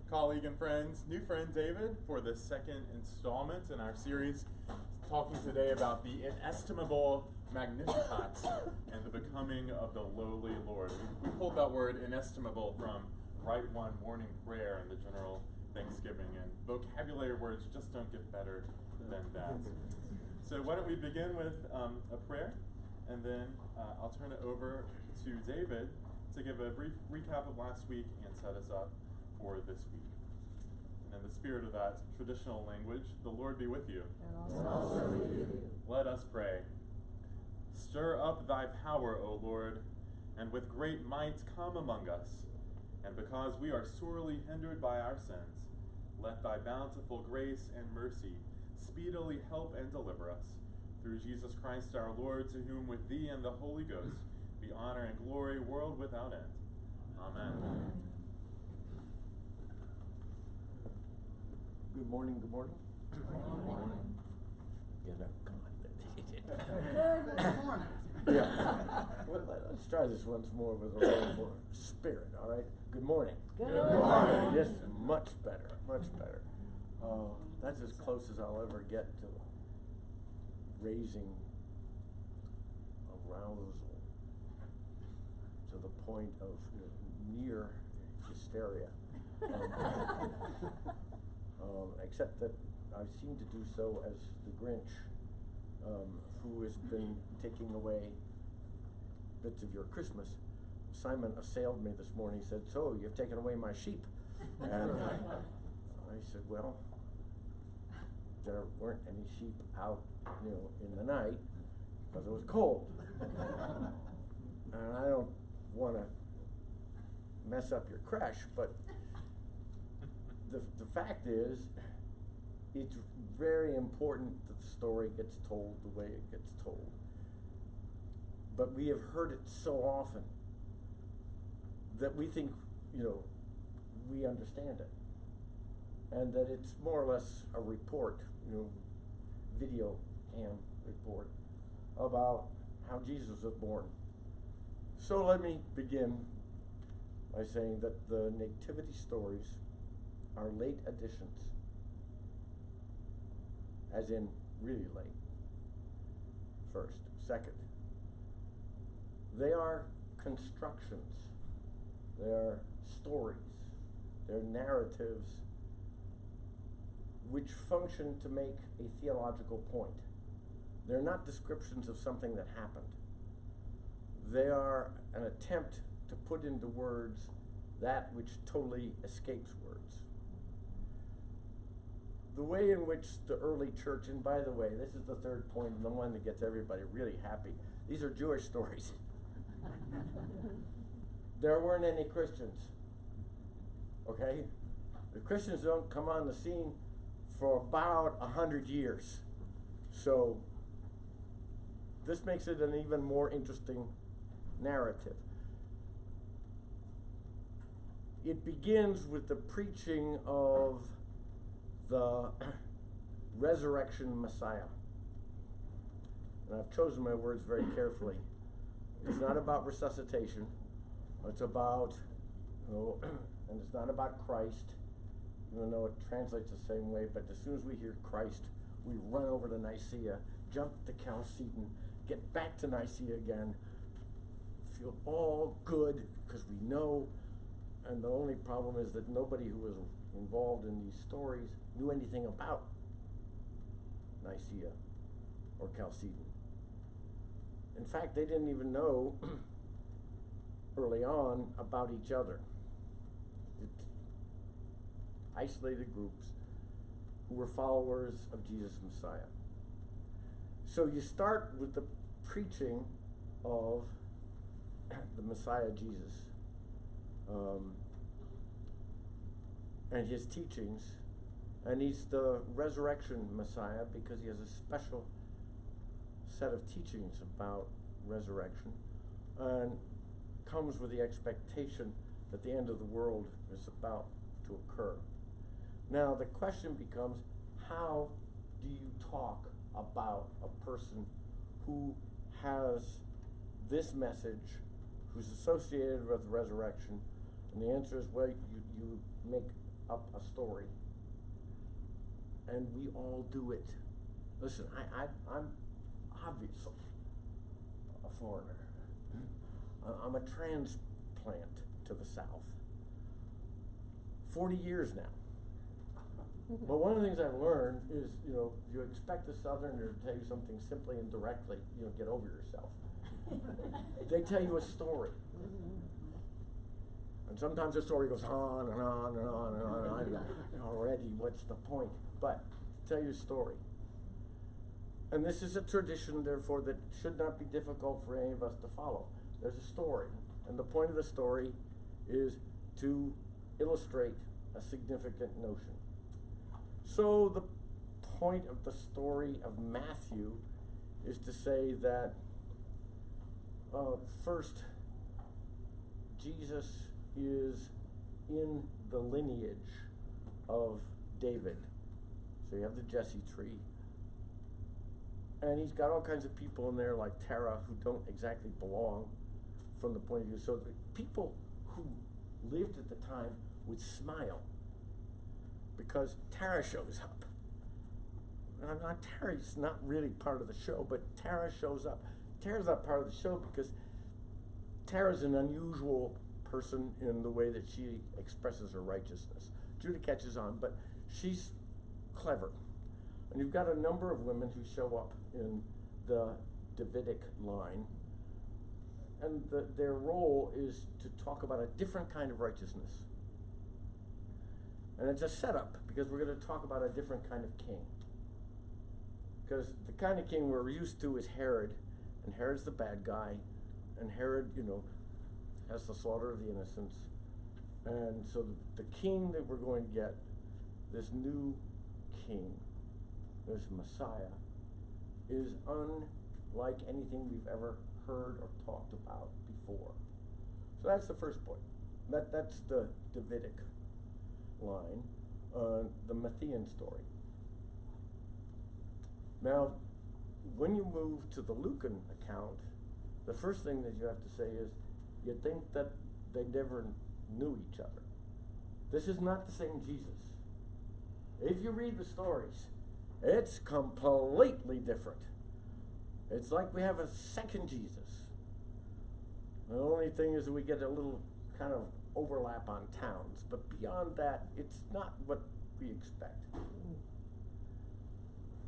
colleague and new friend David, for the second installment in our series, talking today about the inestimable Magnificat and the becoming of the lowly Lord. We pulled that word inestimable from Right One morning prayer and the general Thanksgiving, and vocabulary words just don't get better than that. So why don't we begin with a prayer, and then I'll turn it over to David to give a brief recap of last week and set us up for this week. And in the spirit of that traditional language, the Lord be with you. And also with you. Let us pray. Stir up thy power, O Lord, and with great might come among us. And because we are sorely hindered by our sins, let thy bountiful grace and mercy speedily help and deliver us. Through Jesus Christ our Lord, to whom with thee and the Holy Ghost be honor and glory, world without end. Amen. Amen. Good morning, good morning. Good morning. Get up, come Good morning. on. Yeah. Well, let's try this once more with a little more spirit, all right? Good morning. Good morning. Yes, much better, much better. That's as close as I'll ever get to raising arousal to the point of near hysteria. Except that I seem to do so as the Grinch, who has been taking away bits of your Christmas. Simon assailed me this morning. He said, "So, you've taken away my sheep." And I said, "Well, there weren't any sheep out, in the night because it was cold." And I don't want to mess up your creche, but the fact is, it's very important that the story gets told the way it gets told. But we have heard it so often that we think, we understand it. And that it's more or less a report, video cam report about how Jesus was born. So let me begin by saying that the nativity stories are late additions, as in really late, first. Second, they are constructions, they are stories, they're narratives which function to make a theological point. They're not descriptions of something that happened. They are an attempt to put into words that which totally escapes words. The way in which the early church, and by the way, this is the third point and the one that gets everybody really happy. These are Jewish stories. There weren't any Christians, okay? The Christians don't come on the scene for about 100 years. So this makes it an even more interesting narrative. It begins with the preaching of the resurrection Messiah. And I've chosen my words very carefully. It's not about resuscitation. It's about, and it's not about Christ, even though it translates the same way, but as soon as we hear Christ, we run over to Nicaea, jump to Chalcedon, get back to Nicaea again, feel all good because we know, and the only problem is that nobody who was involved in these stories knew anything about Nicaea or Chalcedon. In fact, they didn't even know early on about each other. It's isolated groups who were followers of Jesus Messiah. So you start with the preaching of the Messiah Jesus and his teachings, and he's the resurrection Messiah because he has a special set of teachings about resurrection, and comes with the expectation that the end of the world is about to occur. Now the question becomes, how do you talk about a person who has this message, who's associated with resurrection? And the answer is, well, you make up a story. And we all do it. Listen, I'm obviously a foreigner. I'm a transplant to the South. 40 years now. But one of the things I've learned is, you expect a Southerner to tell you something simply and directly, get over yourself. They tell you a story. And sometimes the story goes on and on and on and on and on. Already, what's the point? But tell your story. And this is a tradition, therefore, that should not be difficult for any of us to follow. There's a story, and the point of the story is to illustrate a significant notion. So the point of the story of Matthew is to say that first, Jesus is in the lineage of David. So you have the Jesse tree. And he's got all kinds of people in there like Tara who don't exactly belong from the point of view. So the people who lived at the time would smile because Tara shows up. Tara's not really part of the show, but Tara shows up. Tara's not part of the show because Tara's an unusual person in the way that she expresses her righteousness. Judah catches on, but she's clever. And you've got a number of women who show up in the Davidic line, and their role is to talk about a different kind of righteousness. And it's a setup, because we're going to talk about a different kind of king. Because the kind of king we're used to is Herod, and Herod's the bad guy, and Herod, has the slaughter of the innocents. And so the king that we're going to get, this new king, this Messiah, is unlike anything we've ever heard or talked about before. So that's the first point. That's the Davidic line, the Matthean story. Now, when you move to the Lucan account, the first thing that you have to say is, you think that they never knew each other. This is not the same Jesus. If you read the stories, it's completely different. It's like we have a second Jesus. The only thing is that we get a little kind of overlap on towns, but beyond that, it's not what we expect.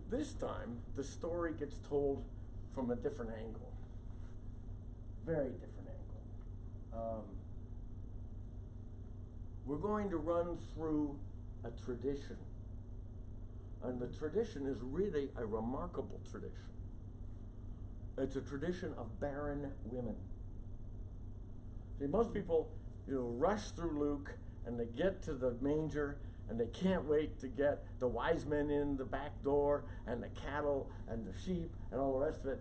This time, the story gets told from a different angle. Very different angle. We're going to run through a tradition. And the tradition is really a remarkable tradition. It's a tradition of barren women. See, most people, rush through Luke and they get to the manger and they can't wait to get the wise men in the back door and the cattle and the sheep and all the rest of it,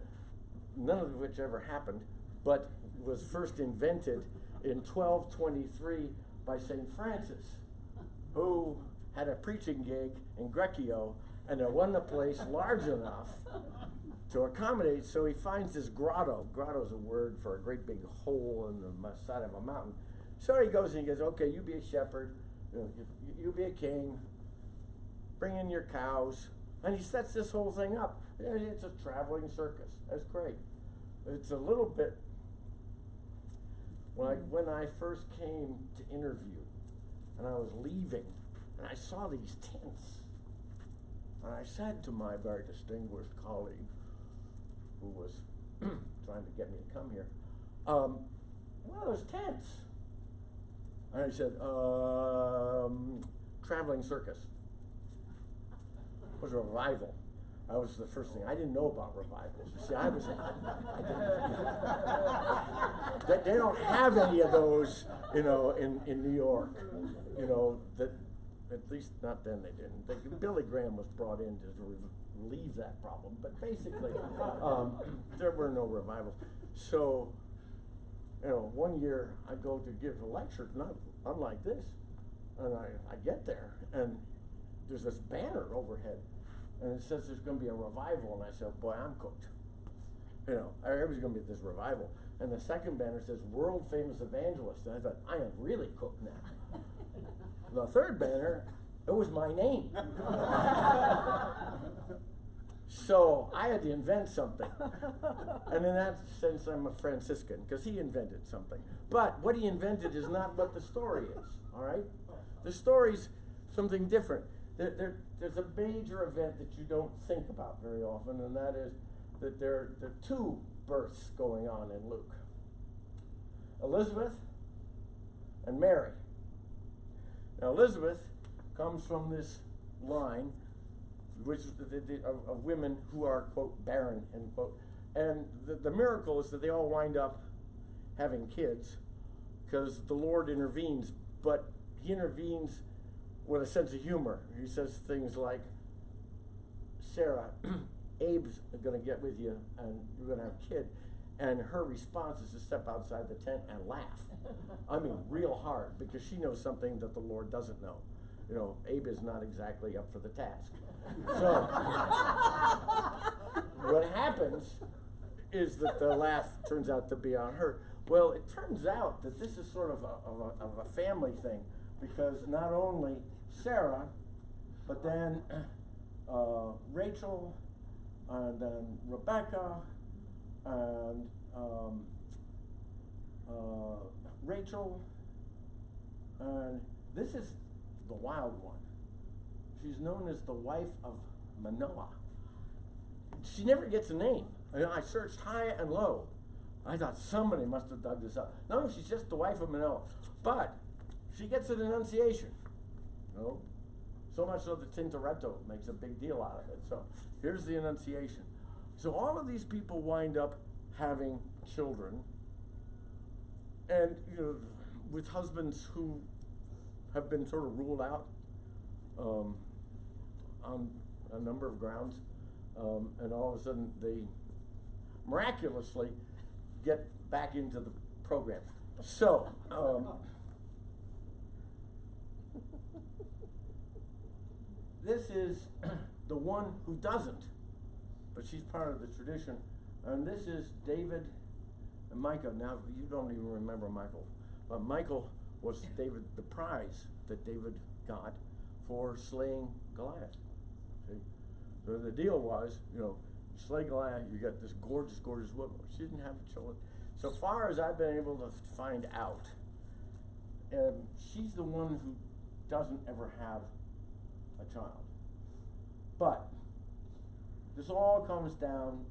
none of which ever happened, but was first invented in 1223 by St. Francis, who had a preaching gig in Greccio, and there wasn't a place large enough to accommodate, so he finds this grotto. Grotto is a word for a great big hole in the side of a mountain. So he goes and he goes, okay, you be a shepherd, you be a king, bring in your cows, and he sets this whole thing up. It's a traveling circus. That's great. It's a little bit like when I first came to interview, and I was leaving, and I saw these tents. And I said to my very distinguished colleague, who was trying to get me to come here, what are those tents? And I said, traveling circus. It was a revival. That was the first thing. I didn't know about revivals. You see, they don't have any of those, in New York. That at least not then they didn't. Billy Graham was brought in to relieve that problem, but basically, there were no revivals. So, one year I go to give a lecture, not unlike this, and I get there, and there's this banner overhead. And it says there's going to be a revival, and I said, boy, I'm cooked. Everybody's going to be at this revival. And the second banner says, world famous evangelist. And I thought, I am really cooked now. the third banner, it was my name. So I had to invent something. And in that sense, I'm a Franciscan, because he invented something. But what he invented is not what the story is, all right? The story's something different. There's a major event that you don't think about very often, and that is that there are two births going on in Luke. Elizabeth and Mary. Now Elizabeth comes from this line which of women who are, quote, barren, end quote. And the miracle is that they all wind up having kids because the Lord intervenes, but he intervenes with a sense of humor. He says things like, Sarah, Abe's going to get with you and you're going to have a kid. And her response is to step outside the tent and laugh. I mean, real hard, because she knows something that the Lord doesn't know. You know, Abe is not exactly up for the task. So, what happens is that the laugh turns out to be on her. Well, it turns out that this is sort of a family thing, because not only Sarah, but then Rachel, and then Rebecca, and Rachel, and this is the wild one. She's known as the wife of Manoah. She never gets a name. I searched high and low. I thought somebody must have dug this up. No, she's just the wife of Manoah. But she gets an annunciation. You know? So much so that Tintoretto makes a big deal out of it. So here's the annunciation. So all of these people wind up having children, and you know, with husbands who have been sort of ruled out on a number of grounds, and all of a sudden they miraculously get back into the program. So this is the one who doesn't, but she's part of the tradition. And this is David and Micah. Now, you don't even remember Michael, but Michael was the prize that David got for slaying Goliath. See? So the deal was, you know, you slay Goliath, you get this gorgeous, gorgeous woman. She didn't have children. So far as I've been able to find out, she's the one who doesn't ever have a child. But this all comes down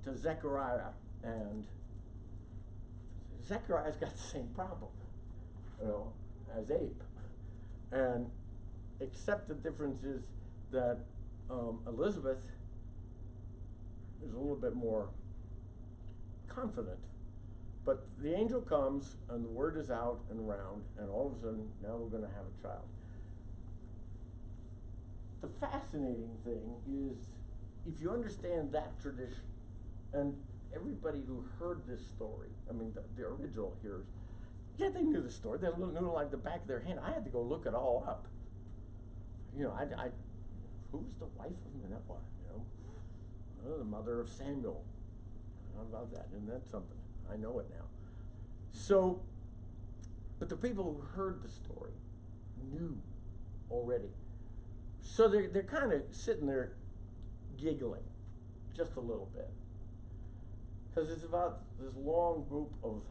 to Zechariah, and Zechariah's got the same problem, you know, as Abe. And except the difference is that Elizabeth is a little bit more confident. But the angel comes, and the word is out and around, and all of a sudden, now we're going to have a child. The fascinating thing is, if you understand that tradition, and everybody who heard this story, I mean, the original hearers, yeah, they knew the story. They knew it like the back of their hand. I had to go look it all up. You know, who's the wife of Manoah? You know, the mother of Samuel. How about that? Isn't that something? I know it now. So, but the people who heard the story knew already. So they're kind of sitting there giggling just a little bit. Because it's about this long group of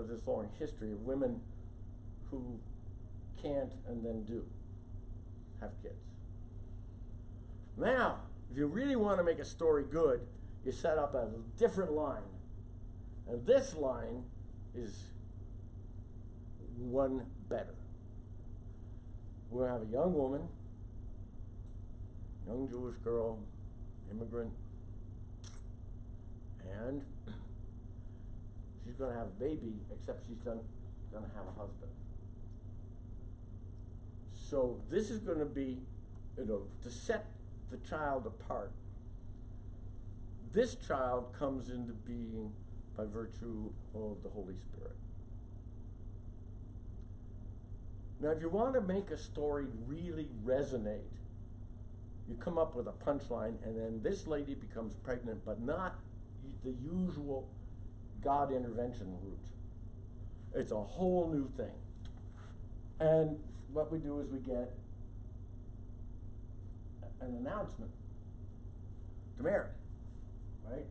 this long history of women who can't and then do have kids. Now, if you really want to make a story good, you set up a different line. And this line is one better. We'll have a young woman, young Jewish girl, immigrant, and she's going to have a baby, except she's going to have a husband. So this is going to be, you know, to set the child apart. This child comes into being by virtue of the Holy Spirit. Now, if you want to make a story really resonate, you come up with a punchline, and then this lady becomes pregnant, but not the usual God intervention route. It's a whole new thing. And what we do is we get an announcement to Mary, right?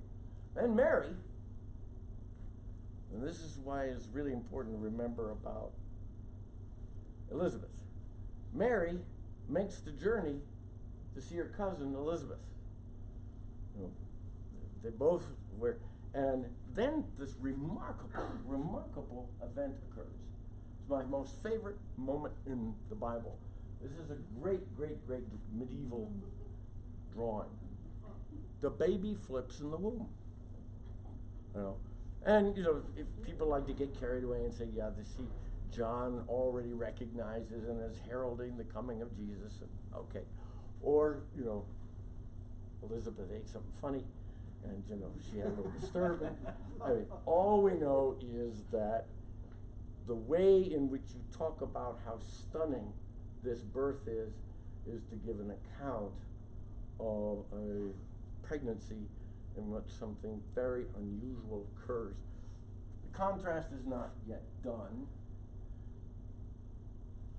Then Mary, and this is why it's really important to remember about Elizabeth. Mary makes the journey to see her cousin Elizabeth. You know, they both were, and then this remarkable event occurs. It's my most favorite moment in the Bible. This is a great medieval drawing. The baby flips in the womb. You know, and you know, if people like to get carried away and say, yeah, John already recognizes and is heralding the coming of Jesus. And, okay, or you know, Elizabeth ate something funny, and you know she had a little disturbance. I mean, all we know is that the way in which you talk about how stunning this birth is to give an account of a pregnancy in which something very unusual occurs. The contrast is not yet done.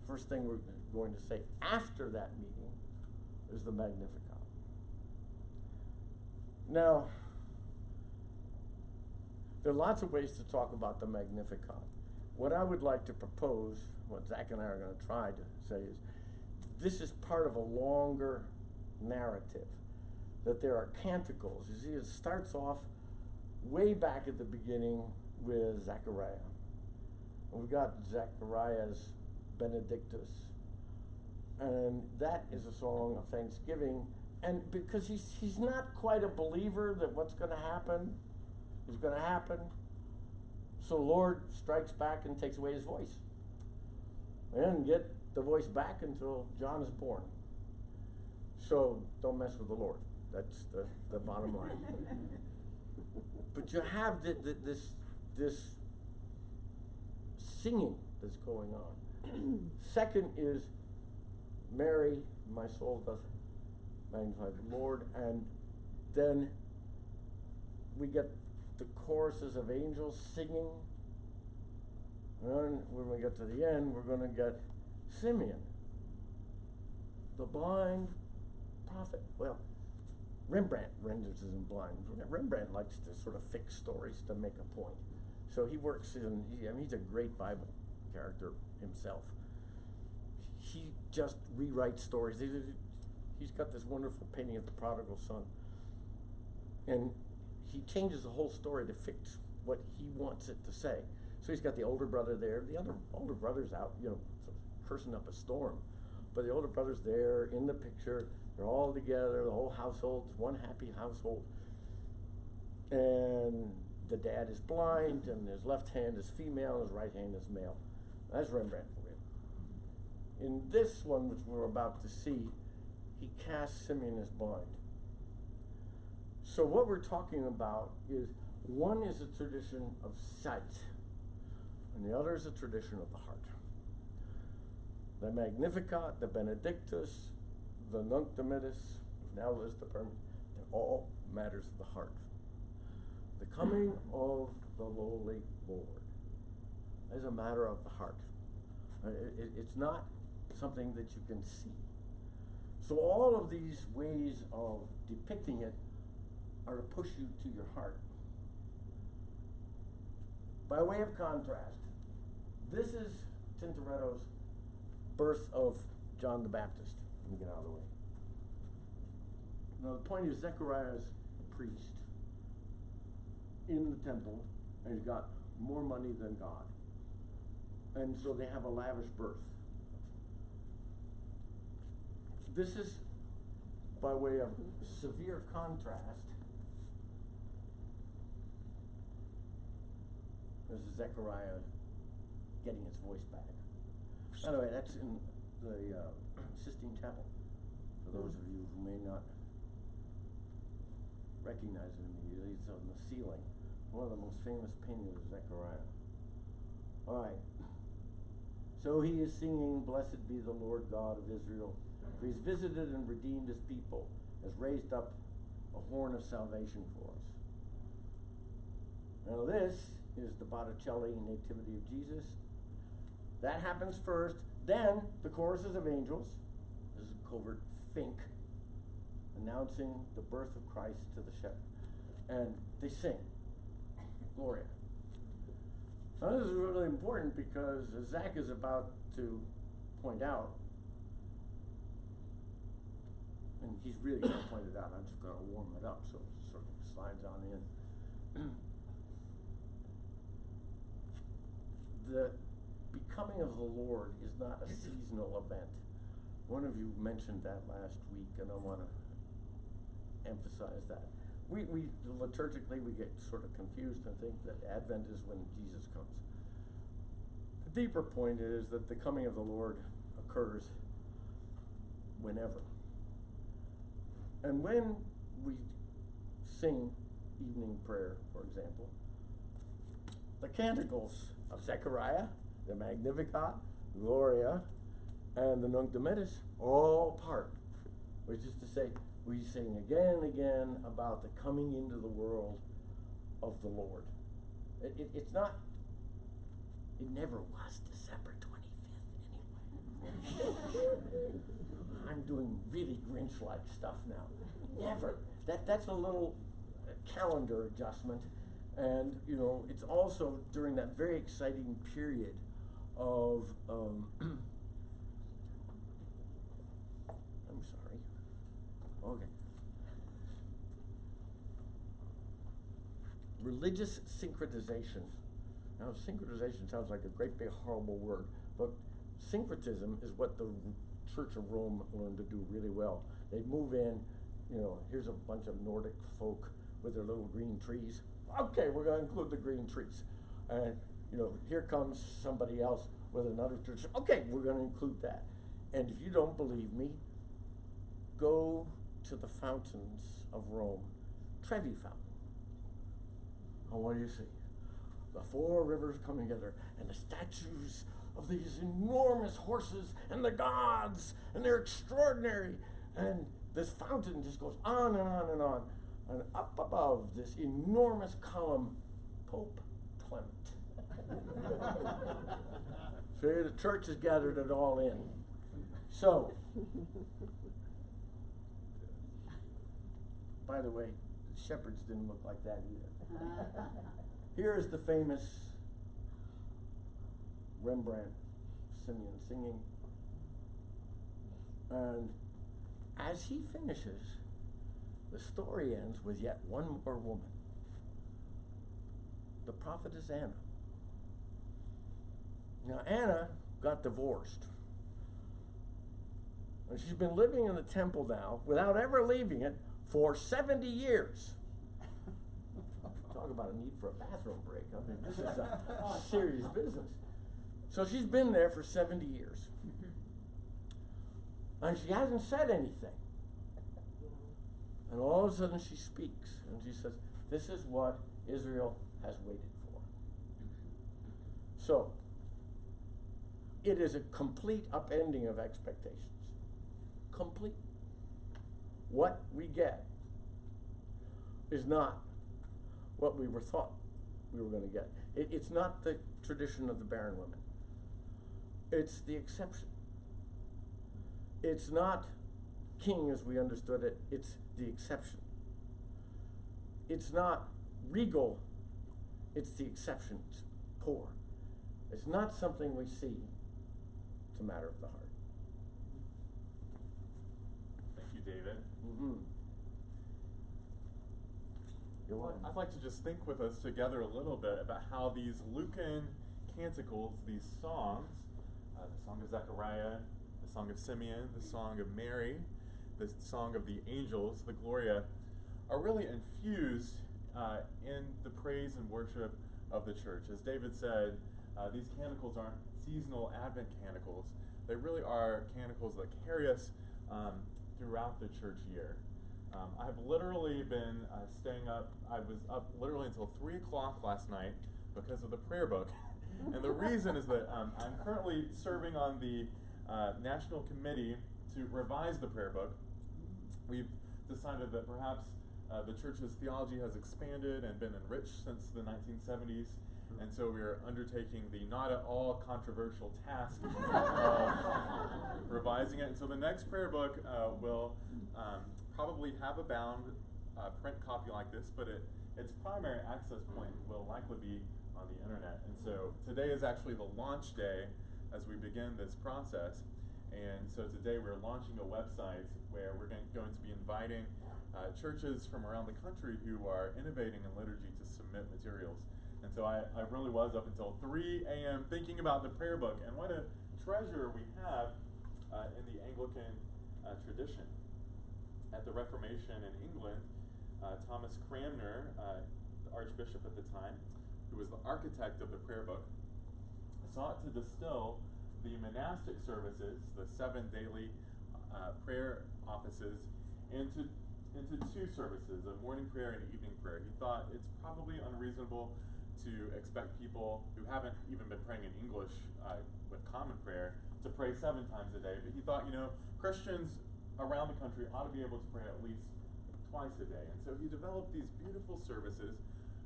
First thing we're going to say after that meeting is the Magnificat. Now, there are lots of ways to talk about the Magnificat. What I would like to propose, what Zack and I are going to try to say is, this is part of a longer narrative, that there are canticles. You see, it starts off way back at the beginning with Zechariah. And we've got Zechariah's Benedictus. And that is a song of thanksgiving. And because he's not quite a believer that what's going to happen is going to happen, so the Lord strikes back and takes away his voice. And get the voice back until John is born. So don't mess with the Lord. That's the bottom line. But you have this singing that's going on. Second is Mary, my soul doth magnify the Lord, and then we get the choruses of angels singing. And when we get to the end, we're going to get Simeon, the blind prophet. Well, Rembrandt renders him blind. Rembrandt likes to sort of fix stories to make a point. So he works he's a great Bible character himself. He just rewrites stories. He's got this wonderful painting of the prodigal son. And he changes the whole story to fix what he wants it to say. So he's got the older brother there. The other older brother's out, cursing up a storm. But the older brother's there in the picture. They're all together. The whole household's one happy household. And the dad is blind, and his left hand is female, and his right hand is male. That's Rembrandt for you. In this one, which we're about to see, he casts Simeon as blind. So what we're talking about is, one is a tradition of sight, and the other is a tradition of the heart. The Magnificat, the Benedictus, the Nunc Dimittis, now Liz the Permanent, they're all matters of the heart. The coming of the lowly Lord is a matter of the heart. It's not something that you can see. So all of these ways of depicting it are to push you to your heart. By way of contrast, this is Tintoretto's birth of John the Baptist. Let me get out of the way. Now the point is, Zechariah's a priest in the temple, and he's got more money than God. And so they have a lavish birth. This is by way of severe contrast. This is Zechariah getting his voice back. By the way, that's in the Sistine Chapel, for those of you who may not recognize it immediately. It's on the ceiling. One of the most famous paintings of Zechariah. All right. So he is singing, "Blessed be the Lord God of Israel, for he's visited and redeemed his people, has raised up a horn of salvation for us." Now this is the Botticelli Nativity of Jesus. That happens first. Then the choruses of angels, this is covert fink, announcing the birth of Christ to the shepherd. And they sing, Gloria. Now this is really important because as Zack is about to point out, and he's really going to point it out, I'm just going to warm it up so it sort of slides on in. The becoming of the Lord is not a seasonal event. One of you mentioned that last week, and I want to emphasize that. We liturgically, we get sort of confused and think that Advent is when Jesus comes. The deeper point is that the coming of the Lord occurs whenever. And when we sing evening prayer, for example, the canticles of Zechariah, the Magnificat, Gloria, and the Nunc Dimittis are all part, which is to say, we sing again and again about the coming into the world of the Lord. It's not, it never was December 25th anyway. I'm doing really Grinch-like stuff now. Never. That's a little calendar adjustment. And, you know, it's also during that very exciting period of, I'm sorry. Okay. Religious syncretization. Now, syncretization sounds like a great big horrible word, but syncretism is what the Church of Rome learned to do really well. They'd move in, you know, here's a bunch of Nordic folk with their little green trees. Okay, we're going to include the green trees. And, you know, here comes somebody else with another tradition. Okay, we're going to include that. And if you don't believe me, go to the fountains of Rome. Trevi Fountain. And what do you see? The four rivers come together, and the statues of these enormous horses and the gods, and they're extraordinary. And this fountain just goes on and on and on. And up above this enormous column, Pope Clement. See, the church has gathered it all in. So, by the way, the shepherds didn't look like that either. Here is the famous Rembrandt Simeon singing. And as he finishes, the story ends with yet one more woman. The prophetess Anna. Now, Anna got divorced. And she's been living in the temple now, without ever leaving it, for 70 years. Talk about a need for a bathroom break. I mean, this is a serious business. So she's been there for 70 years. And she hasn't said anything. And all of a sudden she speaks, and she says, this is what Israel has waited for. So, it is a complete upending of expectations. Complete. What we get is not what we were thought we were going to get. It's not the tradition of the barren women. It's the exception. It's not king as we understood it, it's the exception. It's not regal, it's the exception. It's poor. It's not something we see, it's a matter of the heart. Thank you, David. Mm-hmm. You're welcome. I'd like to just think with us together a little bit about how these Lucan canticles, these songs, the song of Zechariah, the song of Simeon, the song of Mary, the song of the angels, the Gloria, are really infused in the praise and worship of the church. As David said, these canticles aren't seasonal Advent canticles. They really are canticles that carry us throughout the church year. I've literally been staying up. I was up literally until 3 o'clock last night because of the prayer book. And the reason is that I'm currently serving on the National Committee to revise the prayer book. We've decided that perhaps the church's theology has expanded and been enriched since the 1970s, And so we are undertaking the not at all controversial task of revising it. And so the next prayer book will probably have a bound print copy like this, but its primary access point will likely be on the internet. And so today is actually the launch day as we begin this process. And so today we're launching a website where we're going to be inviting churches from around the country who are innovating in liturgy to submit materials. And so I really was up until 3 a.m. thinking about the prayer book, and what a treasure we have in the Anglican tradition. At the Reformation in England, Thomas Cranmer, the Archbishop at the time, who was the architect of the prayer book, sought to distill the monastic services, the 7 daily prayer offices, into 2 services, a morning prayer and evening prayer. He thought it's probably unreasonable to expect people who haven't even been praying in English with common prayer to pray 7 times a day, but he thought, Christians around the country ought to be able to pray at least twice a day. And so he developed these beautiful services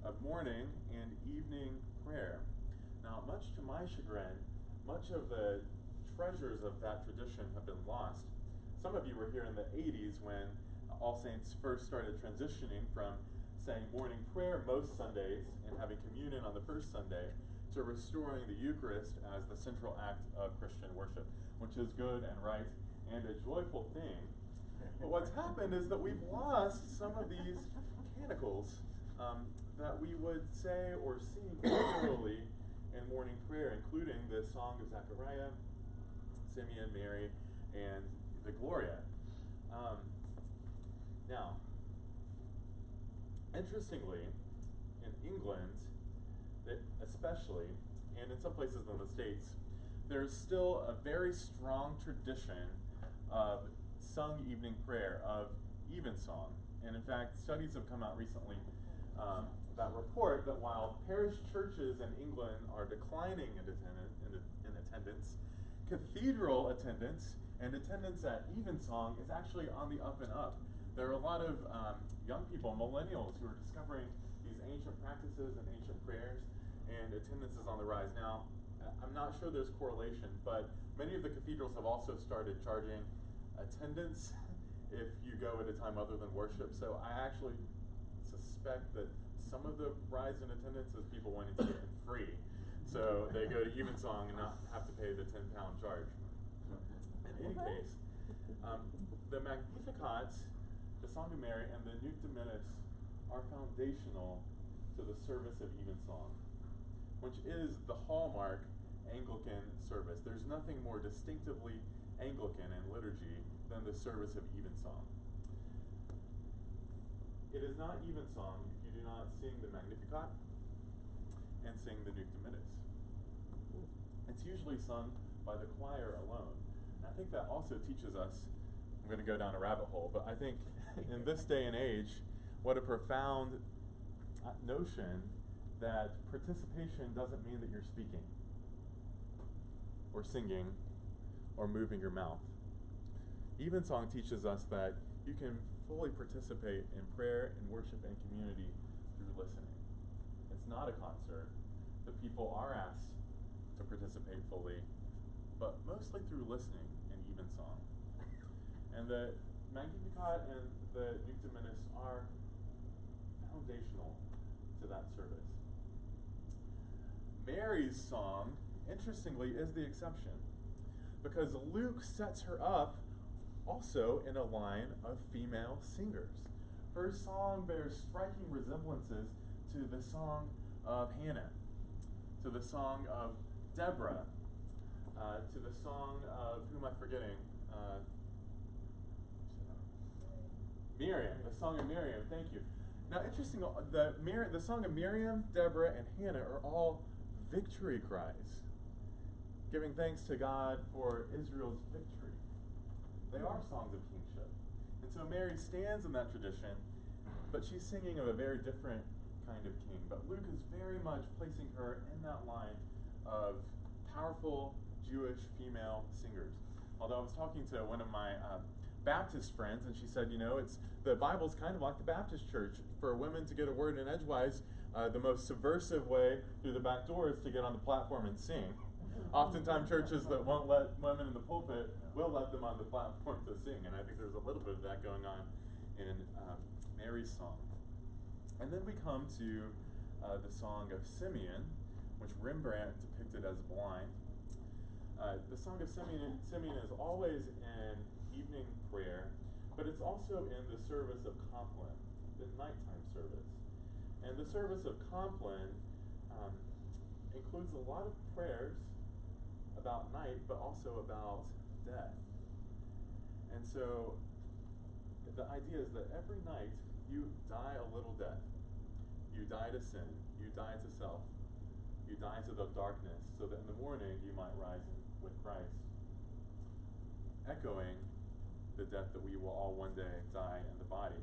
of morning and evening prayer. Now, much to my chagrin, much of the treasures of that tradition have been lost. Some of you were here in the 80s when All Saints first started transitioning from saying morning prayer most Sundays and having communion on the first Sunday to restoring the Eucharist as the central act of Christian worship, which is good and right and a joyful thing. But what's happened is that we've lost some of these canticles that we would say or sing regularly in morning prayer, including the Song of Zechariah, Simeon, Mary, and the Gloria. Now, interestingly, in England, especially, and in some places in the States, there's still a very strong tradition of sung evening prayer, of evensong. And in fact, studies have come out recently that report that while parish churches in England are declining in attendance, cathedral attendance and attendance at evensong is actually on the up and up. There are a lot of young people, millennials, who are discovering these ancient practices and ancient prayers, and attendance is on the rise. Now, I'm not sure there's correlation, but many of the cathedrals have also started charging attendance if you go at a time other than worship. So I actually suspect that some of the rise in attendance is people wanting to get in free. So they go to evensong and not have to pay the £10 charge. In any case, the Magnificat, the Song of Mary, and the Nunc Dimittis are foundational to the service of evensong, which is the hallmark Anglican service. There's nothing more distinctively Anglican in liturgy than the service of evensong. It is not evensong if you do not sing the Magnificat and sing the Nunc Dimittis. It's usually sung by the choir alone. And I think that also teaches us, I'm going to go down a rabbit hole, but I think in this day and age, what a profound notion that participation doesn't mean that you're speaking or singing or moving your mouth. Evensong teaches us that you can fully participate in prayer and worship and community through listening. It's not a concert. The people are asked to participate fully, but mostly through listening in evensong. And the Magnificat and the Nunc Dimittis are foundational to that service. Mary's song, interestingly, is the exception, because Luke sets her up also in a line of female singers. Her song bears striking resemblances to the song of Hannah, to the song of Deborah, to the song of, who am I forgetting? Miriam, the song of Miriam, thank you. Now, interesting, the song of Miriam, Deborah, and Hannah are all victory cries, giving thanks to God for Israel's victory. They are songs of kingship. And so Mary stands in that tradition, but she's singing of a very different kind of king. But Luke is very much placing her in that line of powerful Jewish female singers. Although I was talking to one of my Baptist friends, and she said, it's the Bible's kind of like the Baptist church. For women to get a word in edgewise, The most subversive way through the back door is to get on the platform and sing. Oftentimes churches that won't let women in the pulpit will let them on the platform to sing, and I think there's a little bit of that going on in Mary's song. And then we come to the song of Simeon, which Rembrandt depicted as blind. The song of Simeon is always in evening prayer, but it's also in the service of Compline, the nighttime service. And the service of Compline includes a lot of prayers about night, but also about death. And so the idea is that every night you die a little death. You die to sin, you die to self, you die to the darkness, so that in the morning you might rise with Christ, echoing the death that we will all one day die in the body.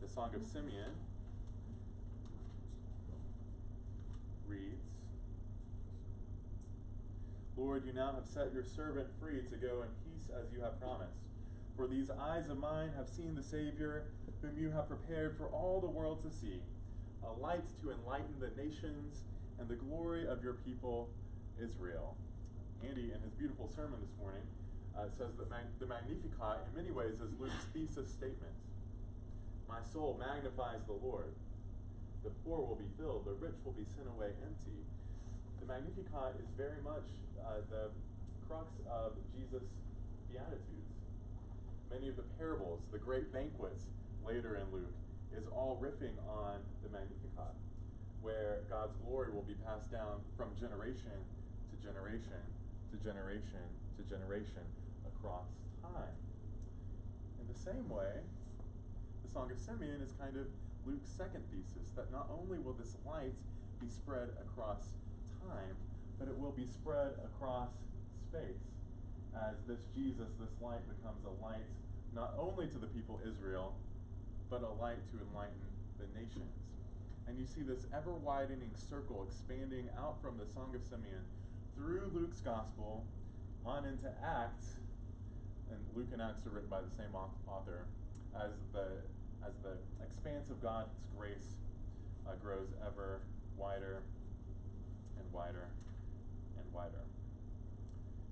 The Song of Simeon reads, Lord, you now have set your servant free to go in peace as you have promised. For these eyes of mine have seen the Savior, whom you have prepared for all the world to see, a light to enlighten the nations and the glory of your people, Israel. Andy, in his beautiful sermon this morning, says that the Magnificat, in many ways, is Luke's thesis statement. My soul magnifies the Lord. The poor will be filled, the rich will be sent away empty. The Magnificat is very much the crux of Jesus' Beatitudes. Many of the parables, the great banquets later in Luke, is all riffing on the Magnificat, where God's glory will be passed down from generation to generation to generation to generation across time. In the same way, the Song of Simeon is kind of Luke's second thesis, that not only will this light be spread across time, but it will be spread across space, as this Jesus, this light, becomes a light not only to the people Israel, but a light to enlighten the nations. And you see this ever-widening circle expanding out from the Song of Simeon through Luke's Gospel on into Acts, and Luke and Acts are written by the same author, as the expanse of God's grace grows ever wider and wider and wider.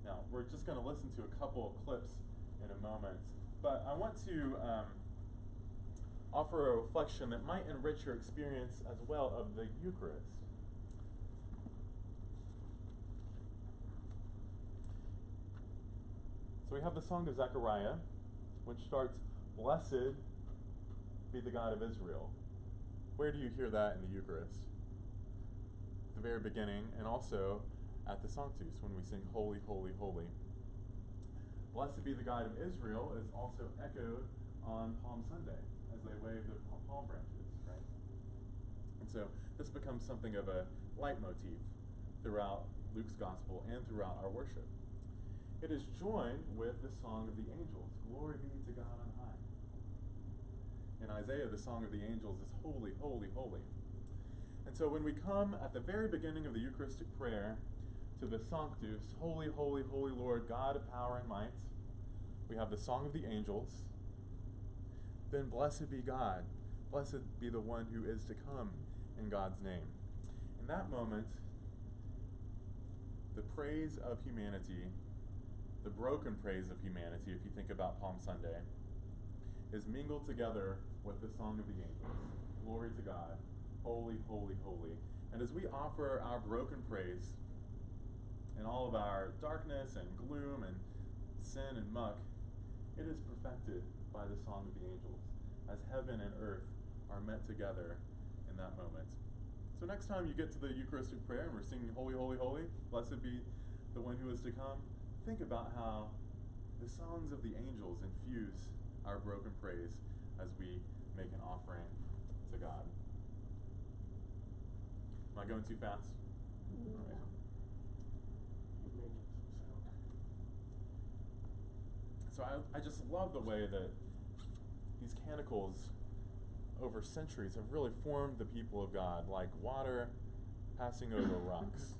Now, we're just going to listen to a couple of clips in a moment, but I want to offer a reflection that might enrich your experience as well of the Eucharist. So we have the Song of Zechariah, which starts, Blessed be the God of Israel. Where do you hear that in the Eucharist? At the very beginning, and also at the Sanctus, when we sing Holy, Holy, Holy. Blessed be the God of Israel is also echoed on Palm Sunday, as they wave their palm branches, right? And so this becomes something of a leitmotif throughout Luke's Gospel and throughout our worship. It is joined with the Song of the Angels, Glory be to God on high. In Isaiah, the Song of the Angels is Holy, Holy, Holy. And so when we come at the very beginning of the Eucharistic prayer to the Sanctus, Holy, Holy, Holy Lord, God of power and might, we have the Song of the Angels. Then blessed be God, blessed be the one who is to come in God's name. In that moment, the praise of humanity, the broken praise of humanity, if you think about Palm Sunday, is mingled together with the Song of the Angels. Glory to God, holy, holy, holy. And as we offer our broken praise in all of our darkness and gloom and sin and muck, it is perfected by the Song of the Angels, as heaven and earth are met together in that moment. So next time you get to the Eucharistic prayer and we're singing Holy, Holy, Holy, blessed be the one who is to come, think about how the songs of the angels infuse our broken praise as we make an offering to God. Am I going too fast? All right. So I just love the way that these canticles over centuries have really formed the people of God, like water passing over rocks.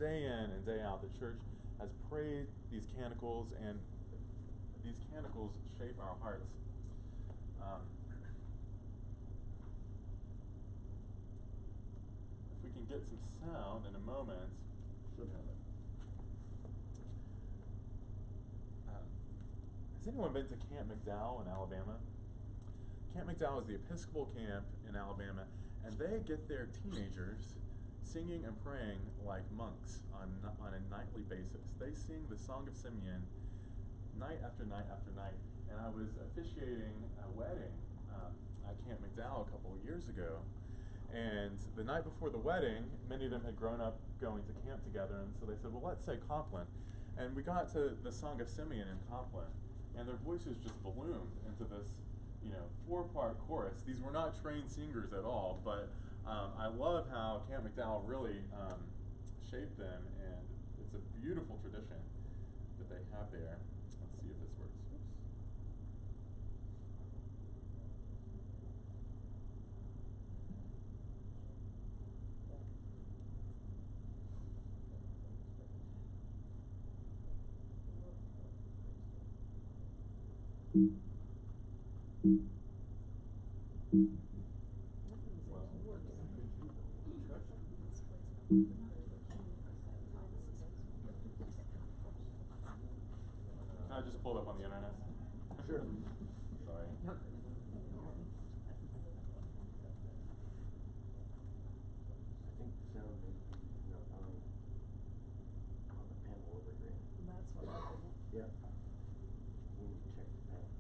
Day in and day out, the church has prayed these canticles, and these canticles shape our hearts. can get some sound in a moment. Should have it. Has anyone been to Camp McDowell in Alabama? Camp McDowell is the Episcopal camp in Alabama, and they get their teenagers singing and praying like monks on a nightly basis. They sing the Song of Simeon night after night after night. And I was officiating a wedding at Camp McDowell a couple of years ago. And the night before the wedding, many of them had grown up going to camp together, and so they said, well, let's say Compline. And we got to the Song of Simeon in Compline, and their voices just ballooned into this, 4-part chorus. These were not trained singers at all, but I love how Camp McDowell really shaped them, and it's a beautiful tradition that they have there. Let's see if this works. Oops. I just pulled up on the internet. Sure. Sorry. I think the sound may be on the panel over here. That's what I did. Yeah. We need to check the panel.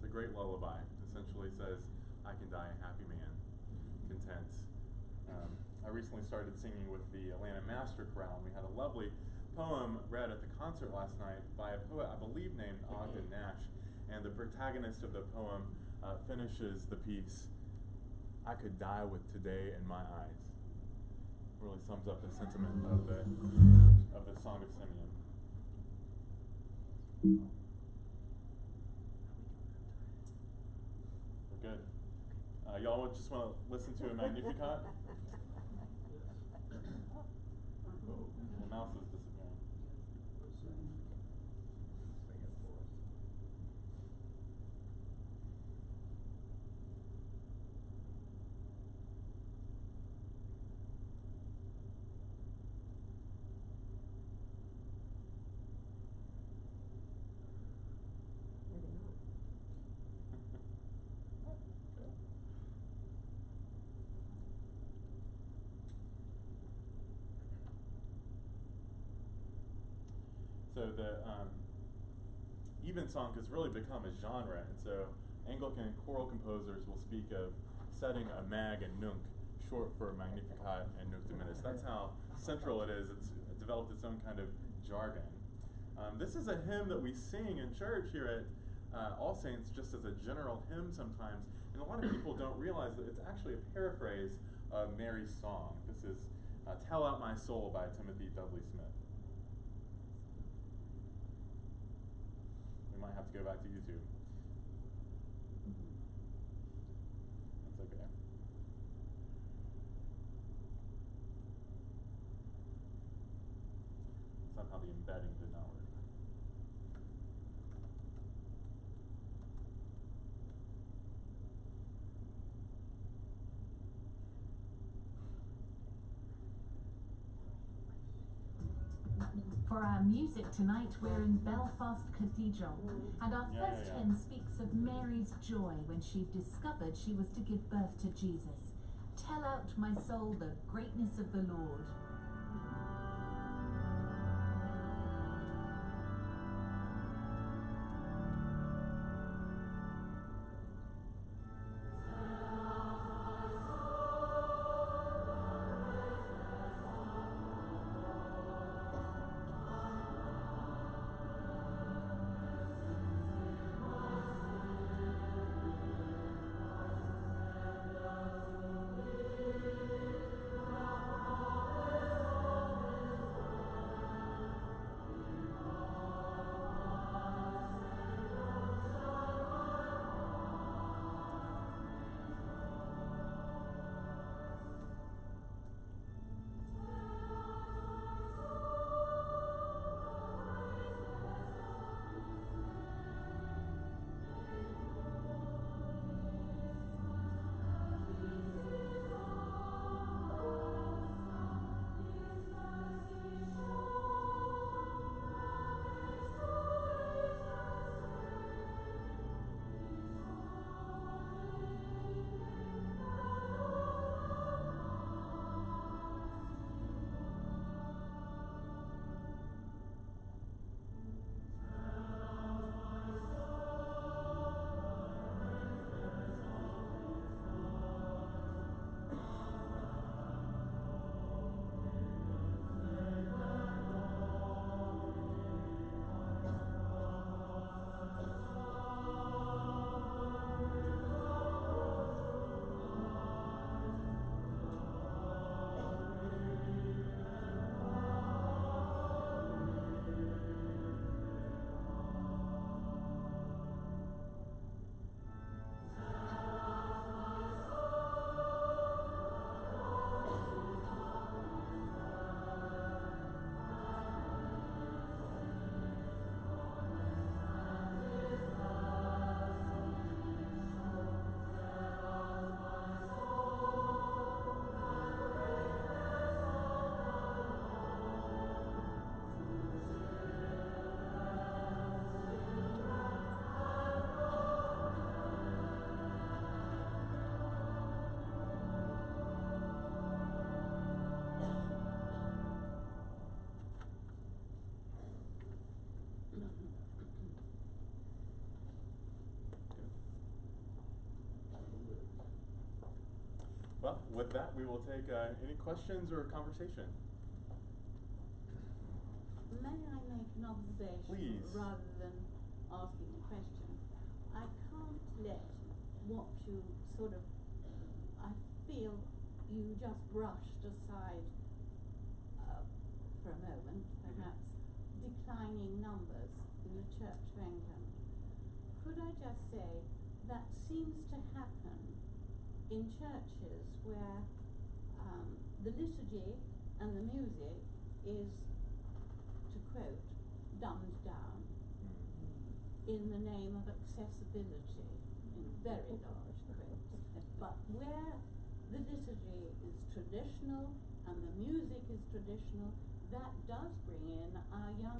Great lullaby. It essentially says, I can die a happy man, content. I recently started singing with the Atlanta Master Chorale, and we had a lovely poem read at the concert last night by a poet I believe named Ogden Nash, and the protagonist of the poem finishes the piece, I could die with today in my eyes. Really sums up the sentiment of the Song of Simeon. Good. Y'all just want to listen to a Magnificat? The mouse is disappearing. So the evensong has really become a genre, and so Anglican choral composers will speak of setting a mag and nunc, short for Magnificat and Nunc Dimittis. That's how central it is. It's developed its own kind of jargon. This is a hymn that we sing in church here at All Saints just as a general hymn sometimes, and And a lot of people don't realize that it's actually a paraphrase of Mary's song. This is Tell Out My Soul by Timothy Dudley Smith. We might have to go back to YouTube. That's okay. Somehow the embedding did not work. For our music tonight, we're in Belfast Cathedral, and our first hymn speaks of Mary's joy when she discovered she was to give birth to Jesus. Tell out, my soul, the greatness of the Lord. Well, with that, we will take any questions or conversation. May I make an observation Please. rather than asking a question? I can't let what you sort of, I feel you just brushed aside for a moment, perhaps, declining numbers in the Church of England. Could I just say that seems to happen in churches where the liturgy and the music is, to quote, dumbed down in the name of accessibility, in very large quotes. But where the liturgy is traditional and the music is traditional, that does bring in our young